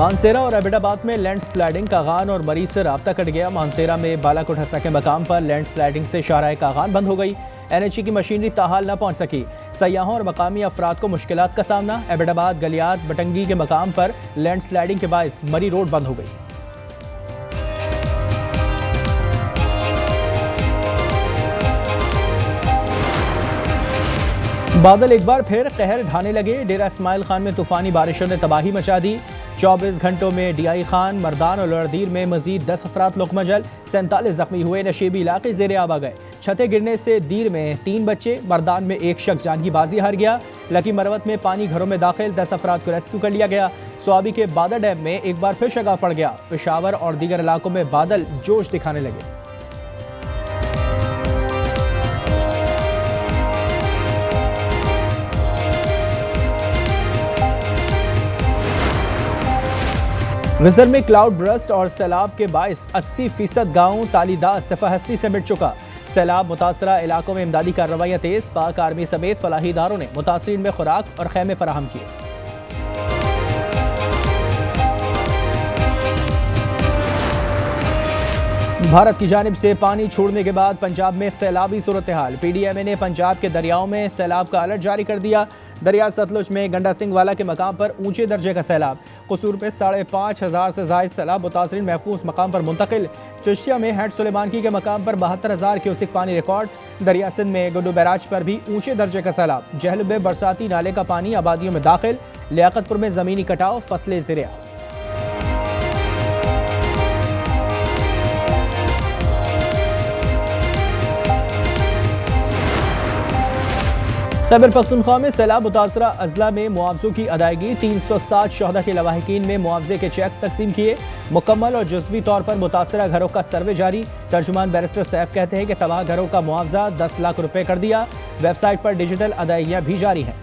मानसेरा और एबटाबाद में land sliding. Kaghan और मरीज से रब्ता कट गया। मानसेरा में बालाकोट हसा के मकाम पर लैंड स्लाइडिंग से शाहराह कागान बंद हो गई। NHE की मशीनरी ताहाल न पहुंच सकी। सयाहों और मकामी अफराद को मुश्किलात का सामना। एबटाबाद गलियात बटंगी के मकाम पर लैंड स्लाइडिंग के बायस मरी रोड बंद हो गई। बादल एक बार फिर कहर ढाने लगे। डेरा इस्माइल खान में तूफानी बारिशों ने तबाही मचा दी। 24 घंटों में DI खान, मर्दान और लड़दीर में मजीद 10 अफराद लोकमजल, 47 जख्मी हुए। नशीबी इलाके जेर आब आ गए। छतें गिरने से दीर में 3 बच्चे, मर्दान में 1 शख्स जान की बाजी हार गया। लकी मरवत में पानी घरों में दाखिल, 10 अफराद को रेस्क्यू कर लिया गया। स्वाबी के बादर डैम में एक बार फिर शगाफ पड़ गया। पेशावर और दीगर इलाकों में बादल जोश दिखाने लगे। मिस्र में क्लाउड ब्रस्ट और सैलाब के बायस 80% गाँव तालीदा सिफाहस्ती से मिट चुका। सैलाब मुतासरा इलाकों में इमदादी कार्रवाइयाँ तेज। पाक आर्मी समेत फलाही इदारों ने मुतासरीन में खुराक और खैमे फराहम किए। भारत की जानिब से पानी छोड़ने के बाद पंजाब में सैलाबी सूरत हाल। PDMA ने पंजाब के दरियाओं में सैलाब का अलर्ट जारी कर दिया। दरिया सतलुज में गंडा सिंह वाला के मकाम पर ऊंचे दर्जे का सैलाब। कसूर पे 5,500 से जायद सैलाब मुतासरीन महफूज मकाम पर मुंतकिल। चिश्तिया में हेड सुलेमानकी के मकाम पर 72,000 क्यूसिक पानी रिकॉर्ड। दरिया सिंध में गुड्डू बैराज पर भी ऊंचे दर्जे का सैलाब। जहल में बरसाती नाले का पानी आबादियों में दाखिल। लियाकतपुर में जमीनी कटाव, फसलें ज़िर आब। खैबर पख्तूनख्वा में सैलाब मुतासरा अजला में मुआवजों की अदायगी। 360 शहदा के लवाहिकीन में मुआवजे के चेक्स तकसीम किए। मुकम्मल और जुज़वी तौर पर मुतासरा घरों का सर्वे जारी। तर्जुमान बैरिस्टर सैफ कहते हैं कि तबाह घरों का मुआवजा 10 लाख रुपए कर दिया। वेबसाइट पर डिजिटल अदायगियां भी जारी हैं।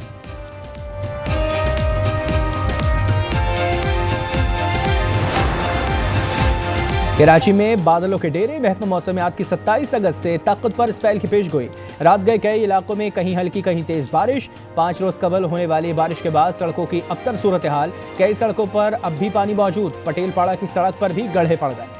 कराची में बादलों के डेरे। महकमा मौसमियात की 27 अगस्त से ताकत पर स्पेल की पेश गोई। रात गए कई इलाकों में कहीं हल्की कहीं तेज बारिश। 5 रोज कबल होने वाली बारिश के बाद सड़कों की अबतर सूरत हाल। कई सड़कों पर अब भी पानी मौजूद। पटेलपाड़ा की सड़क पर भी गड्ढे पड़ गए।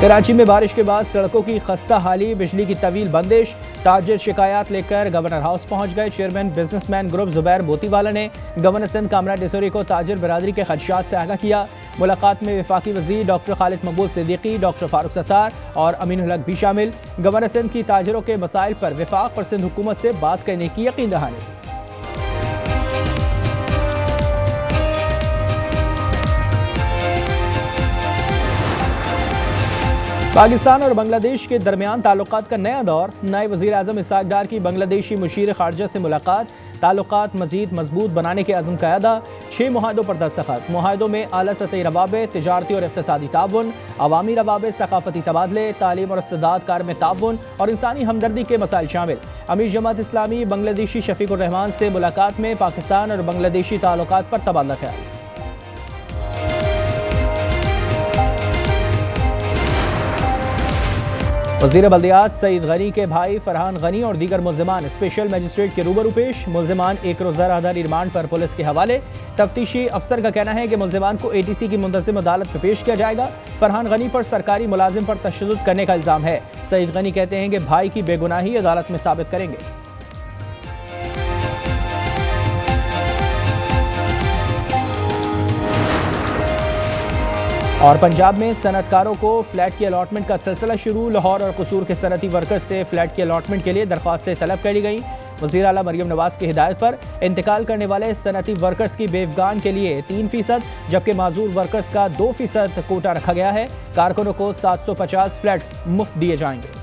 कराची में बारिश के बाद सड़कों की खस्ता हाली। बिजली की तवील बंदिश। ताजिर शिकायत लेकर गवर्नर हाउस पहुंच गए। Chairman businessman group Zubair Motiwala ने गवर्नर सिंध कामरान डिसोरी को ताजिर बरादरी के खदशात से आगाह किया। मुलाकात में वफाकी वजीर डॉक्टर खालिद मकबूल सिद्दीकी, डॉक्टर फारूक सत्तार और अमीनुल हक भी शामिल। गवर्नर सिंध की ताजिरों के मसाइल पर विफाक और सिंध हुकूमत से बात करने की यकीन दहानी। पाकिस्तान और बांग्लादेश के दरमियान ताल्लुकात का नया दौर। नए वज़ीर आज़म इसहाक डार की बांग्लादेशी मुशीर खारजा से मुलाकात। ताल्लुकात मजीद मजबूत बनाने के अज़्म का अदा। 6 मुआहदों पर दस्तखत। मुआहदों में आला सतही रवाबित, तिजारती और इक़्तिसादी ताउन, अवामी रवाबित, सकाफती तबादले, तालीम और इस्तिदाद कार में ताउन और इंसानी हमदर्दी के मसाइल शामिल। अमीर जमात इस्लामी बांग्लादेशी शफीकुर रहमान से मुलाकात में पाकिस्तान और बांग्लादेशी ताल्लुकात पर तबादला ख्याल। वज़ीर बल्दियात सईद गनी के भाई फरहान गनी और दीगर मुल्ज़िमान स्पेशल मजिस्ट्रेट के रूबरू पेश। मुल्ज़िमान 1 रोज़ा राहदारी रिमांड पर पुलिस के हवाले। तफ्तीशी अफसर का कहना है कि मुल्ज़िमान को ATC की मुंतज़िम अदालत में पेश किया जाएगा। फरहान गनी पर सरकारी मुलाजिम पर तशद्दुद करने का इल्ज़ाम है। सईद गनी कहते हैं कि भाई की बेगुनाही अदालत में साबित करेंगे। और पंजाब में सनतकारों को फ्लैट की अलॉटमेंट का सिलसिला शुरू। लाहौर और कसूर के सनती वर्कर्स से फ्लैट की अलॉटमेंट के लिए दरख्वास्तें तलब करी गई। वज़ीर आला मरियम नवाज की हिदायत पर इंतकाल करने वाले सनती वर्कर्स की बेवगान के लिए 3%, जबकि माजूर वर्कर्स का 2% कोटा रखा गया है। कारकुनों को 750 फ्लैट्स मुफ्त दिए जाएंगे।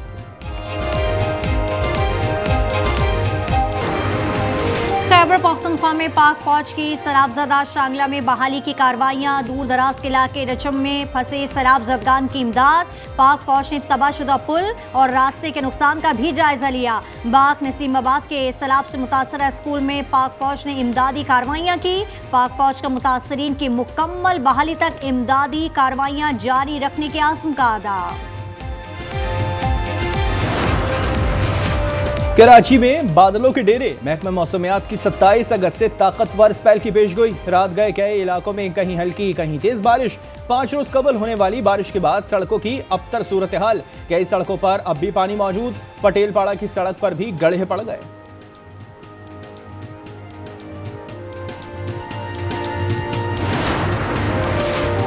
खैबर पख्तूनख्वा में पाक फौज की सैलाबज़दा शांगला में बहाली की कार्रवाइयाँ। दूर दराज के इलाके रचम में फंसे सैलाबज़दगान की इमदाद। पाक फौज ने तबाहशुदा पुल और रास्ते के नुकसान का भी जायजा लिया। बाग नसीमाबाद के सैलाब से मुतासरा स्कूल में पाक फौज ने इमदादी कार्रवाइयाँ की। पाक फौज का मुतासरीन की मुकम्मल बहाली तक इमदादी कार्रवाइयाँ जारी रखने के आज़म का अदा। कराची में बादलों के डेरे। महकमा मौसमियात की 27 अगस्त से ताकतवर स्पेल की पेशगोई। रात गए कई इलाकों में कहीं हल्की कहीं तेज बारिश। 5 रोज कबल होने वाली बारिश के बाद सड़कों की अबतर सूरत हाल। कई सड़कों पर अब भी पानी मौजूद। पटेलपाड़ा की सड़क पर भी गड्ढे पड़ गए।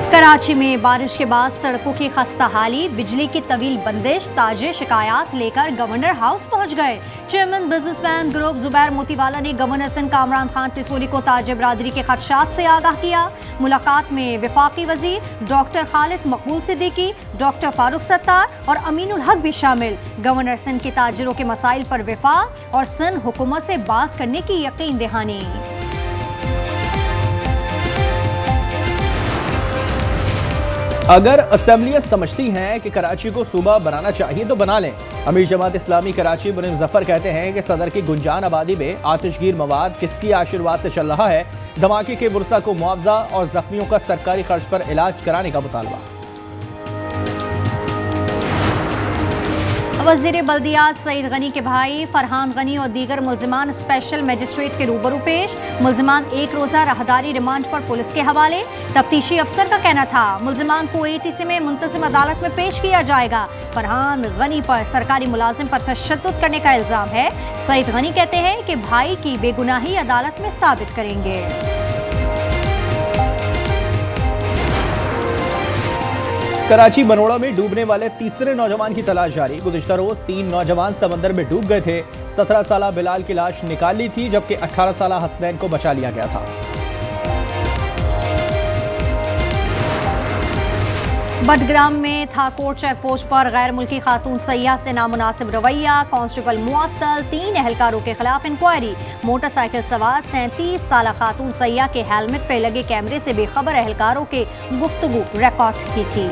कराची में बारिश के बाद सड़कों की खस्ता हाली, बिजली की तवील बंदिश। ताजे शिकायत लेकर गवर्नर हाउस पहुंच गए। Chairman businessman group Zubair Motiwala ने गवर्नर सिंध कामरान खान टिसोली को ताजे बरादरी के खदशात से आगाह किया। मुलाकात में वफाकी वजीर डॉक्टर खालिद मकबूल सिद्दीकी, डॉक्टर फारूक सत्तार और अमीनुल हक भी शामिल। गवर्नर सिंध के ताजिरों के मसाइल पर वफाक और सिंध हुकूमत से बात करने की यकीन दहानी। अगर असेंबलियां समझती हैं कि कराची को सूबा बनाना चाहिए तो बना लें। अमीर जमात इस्लामी कराची मुनीम जफर कहते हैं कि सदर की गुंजान आबादी में आतिशगीर मवाद किसकी आशीर्वाद से चल रहा है। धमाके के बुरसा को मुआवजा और जख्मियों का सरकारी खर्च पर इलाज कराने का मुतालबा। वज़ीर बल्दियात सईद गनी के भाई फरहान गनी और दीगर मुल्जिमान स्पेशल मजिस्ट्रेट के रूबरू पेश। मुल्जिमान एक रोज़ा राहदारी रिमांड पर पुलिस के हवाले। तफ्तीशी अफसर का कहना था मुल्जिमान को ATC में मुंतज़िम अदालत में पेश किया जाएगा। फरहान गनी पर सरकारी मुलाजिम पर तशद्दुद करने का इल्ज़ाम है। सईद गनी कहते हैं कि भाई की बेगुनाही अदालत में साबित करेंगे। कराची बनोड़ा में डूबने वाले तीसरे नौजवान की तलाश जारी। गुज़िश्ता रोज 3 नौजवान समंदर में डूब गए थे। 17 साला बिलाल की लाश निकाल ली थी जबकि 18 साला हसनैन को बचा लिया गया था। बडग्राम में थाकोट चेक पोस्ट पर गैर मुल्की खातून सैयाह से नामुनासिब रवैया। कांस्टेबल मुअत्तल। 3 एहलकारों के खिलाफ इंक्वायरी। मोटरसाइकिल सवार 37 साला खातून सैयाह के हेलमेट पे लगे कैमरे से बेखबर एहलकारों के गुफ्तगू रिकॉर्ड की थी।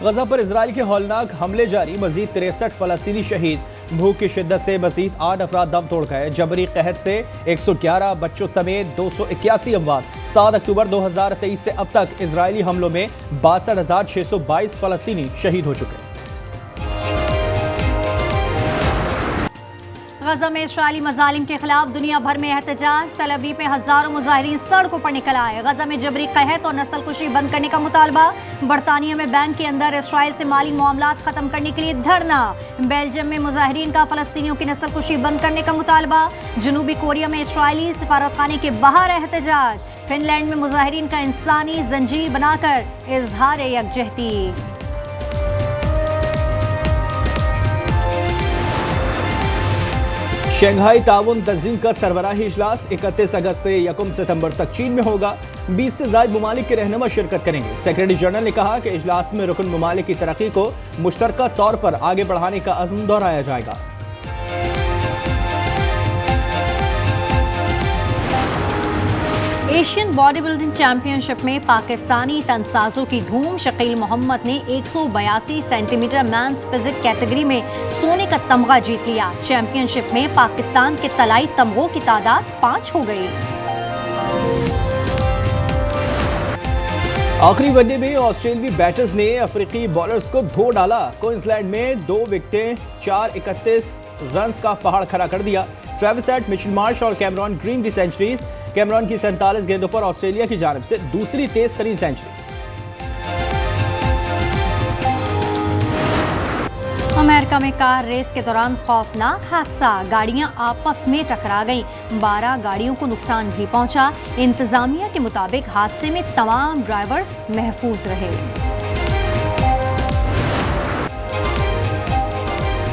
गजा पर इजराइल के हौलनाक हमले जारी। मजीद 63 फलस्तीनी शहीद। भूख की शिद्दत से मजीद 8 अफराद दम तोड़ गए। जबरी कहत से 111 बच्चों समेत 281 अमवात। 7 अक्टूबर 2023 से अब तक इजरायली हमलों में 62,622 फलस्तीनी शहीद हो चुके। गजा में इस्राइली मजालिम के खिलाफ दुनिया भर में एहतजाज। तल अवीव में हजारों मुजाहिरीन सड़कों पर निकल आए। गजा में जबरी कहत और नस्ल कुशी बंद करने का मुतालबा। बरतानिया में बैंक के अंदर इसराइल से माली मामलात खत्म करने के लिए धरना। बेल्जियम में मुजाहिरीन का फलस्तीनियों की नस्ल कुशी बंद करने का मुतालबा। जनूबी कोरिया में इसराइली सफारतखाने के बाहर एहतजाज। फिनलैंड में मुजाहिरीन का इंसानी जंजीर बनाकर इजहार यकजहती। शंघाई ताउन तंजीम का सरबराही इजलास 31 अगस्त से 1 सितंबर तक चीन में होगा। 20 से ज्यादा ममालिक के रहनुमा शिरकत करेंगे। सेक्रेटरी जनरल ने कहा कि इजलास में रुकन ममालिक की तरक्की को मुश्तरका तौर पर आगे बढ़ाने का अज़्म दोहराया जाएगा। एशियन बॉडी बिल्डिंग चैंपियनशिप में पाकिस्तानी तनसाजों की धूम। शकील मोहम्मद ने 182 सेंटीमीटर मेंस फिजिक कैटेगरी में सोने का तमगा जीत लिया। चैंपियनशिप में पाकिस्तान के तलाई तमगों की तादाद 5 हो गई। आखिरी वनडे में ऑस्ट्रेलियाई बैटर्स ने अफ्रीकी बॉलर्स को धो डाला। क्वींसलैंड में 2 विकेटें 431 रन का पहाड़ खड़ा कर दिया। ट्रेविस हेड, मिचेल मार्श और कैमरॉन ग्रीन की सेंचुरीज। कैमरॉन की 47 गेंदों पर ऑस्ट्रेलिया की जानिब से दूसरी तेज तरीन सेंचुरी। अमेरिका में कार रेस के दौरान खौफनाक हादसा। गाड़ियां आपस में टकरा गईं। 12 गाड़ियों को नुकसान भी पहुंचा। इंतजामिया के मुताबिक हादसे में तमाम ड्राइवर्स महफूज रहे।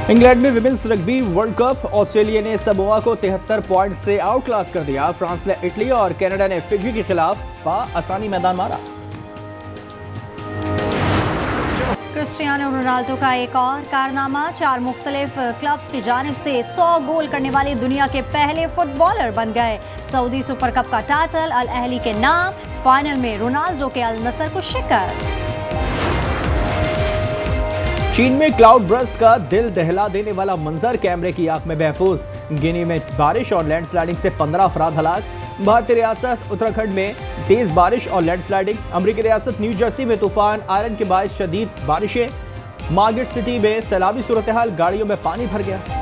इंग्लैंड में women's rugby world cup. Australia ने समोआ को 73 पॉइंट से आउट क्लास कर दिया। फ्रांस ने इटली और कनाडा ने फिजी के खिलाफ आसानी मैदान मारा। क्रिस्टियानो रोनाल्डो का एक और कारनामा। 4 मुख्तलिफ क्लब्स की जानिब से 100 गोल करने वाले दुनिया के पहले फुटबॉलर बन गए। सऊदी सुपर कप का टाइटल अल अहली के नाम। फाइनल में रोनाल्डो के अल नसर को शिकस्त। चीन में क्लाउड बर्स्ट का दिल दहला देने वाला मंजर। कैमरे की आंख में महफूज। गिनी में बारिश और लैंडस्लाइडिंग से 15 अफराद हलाक। भारतीय रियासत उत्तराखंड में तेज बारिश और लैंडस्लाइडिंग। अमेरिकी रियासत न्यू जर्सी में तूफान आयरन के बायस शदीद बारिशें। मार्केट सिटी में सैलाबी सूरत हाल, गाड़ियों में पानी भर गया।